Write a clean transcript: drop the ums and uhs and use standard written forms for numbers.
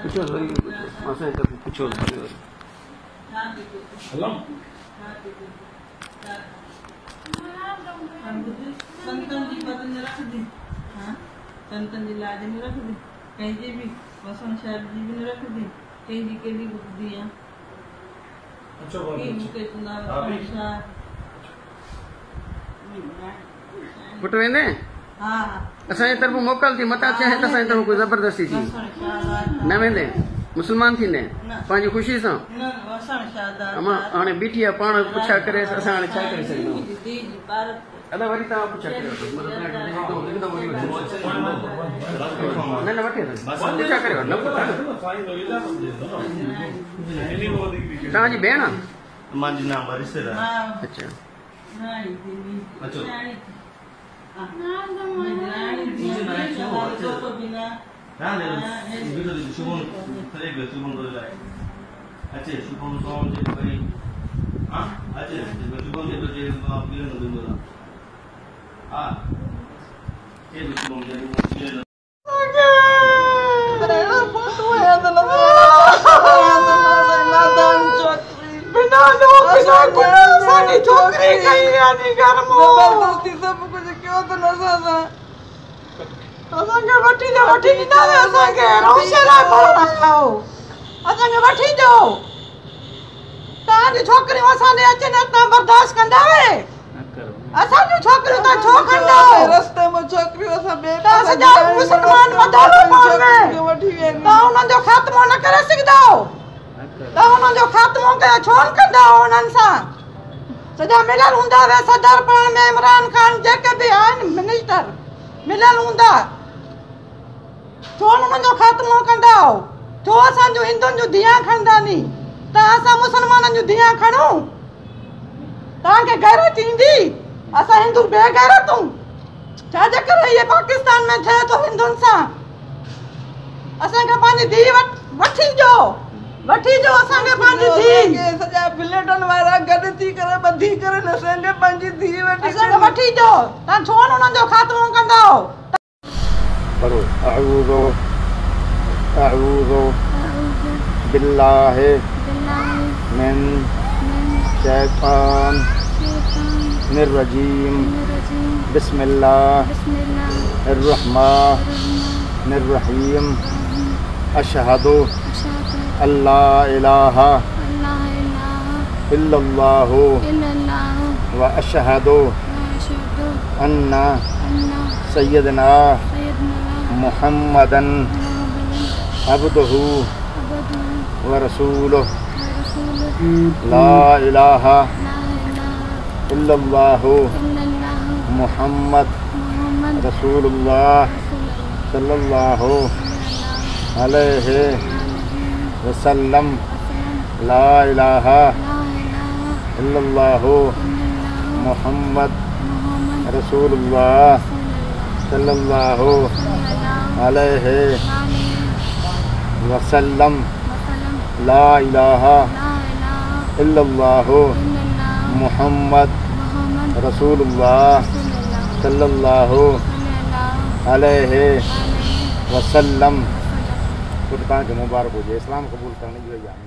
पूछो मासा है तो पूछो सलाम संतन जी बदन रख दी। हाँ संतन जी लाज में रख दी। कहीं जी भी वसंत साहब जी भी रख दी। कहीं जी के भी बुक दिया। अच्छा बहुत पुट वेंदे हाँ असांजे तरफ़ मोकल थी मता चाहे त असांजे तरफ़ कोई ज़बरदस्ती थी न वेंदे मुसलमान थींदे पंहिंजी ख़ुशी सां अमा हाणे बीठी आहे पाण पुछा करे असां हाणे छा करे सघंदा अदा वरी तव्हां पुछा कयो न न वठे पुछा करे न तव्हांजी भेण आहे मांजी नाम रिश्तेदार अच्छा छोकरी घर जबरदस्ती सब कुछ क्यों तो न सासा असांखे वठी ॾींदा असांखे रोशे लाइ पढ़ण आयो असांखे वठी ॾियो तव्हांजी छोकिरियूं असांजे अचनि तव्हां बर्दाश्त कंदा असांजूं छोकिरियूं तव्हां छो कंदा रस्ते में छोकिरियूं असां तव्हां सॼा मुस्लमान तव्हां उन्हनि जो ख़ात्मो न करे सघंदा तव्हां उन्हनि जो ख़ात्मो कयो छो न कंदा उन्हनि सां सॼा मिलियल हूंदा वे सदर पाण में इमरान खान जेके बि आहिनि मिनिस्टर मिलियल हूंदा छो उन्हनि जो ख़ात्मो कंदा छो असांजूं हिंदुनि जूं धीअ खणंदा नी त असां मुसलमाननि जूं धीअ खणूं तव्हांखे गैरत ईंदी असां हिंदू बेगैरतूं छाजे करे इहे पाकिस्तान में थिए थो हिंदुनि सां असांखे पंहिंजी धीउ वठी ॾियो असांखे पंहिंजी धीउ सॼा बिलेटनि वारा गॾु थी करे ॿधी करे न असांखे पंहिंजी धीउ असांखे वठी ॾियो तव्हां छो न उन्हनि जो ख़ात्मो कंदा पढ़ो अऊज़ु बिल्लाहि मिन शैतानिर रजीम बिस्मिल्लाहिर रहमानिर रहीम अशहदु अल्ला इलाहा इल्लल्लाहु व अशहदु अन्ना सय्यदना मुहम्मदन अब्दुहु व रसूलुहु ला इलाहा इल्लल्लाहु मुहम्मद रसूलुल्लाह सल्लल्लाहु अलैहि वसल्लम ला इलाहा इल्लल्लाहु मुहम्मद रसूलुल्लाह सल्लल्लाहु अलैहि वसल्लम ला इलाहा इल्लल्लाहु मुहम्मद रसूलुल्लाह सल्लल्लाहु अलैहि वसल्लम। खुद तव्हांखे मुबारक हुजे इस्लाम क़बूल करण जी वई आहे।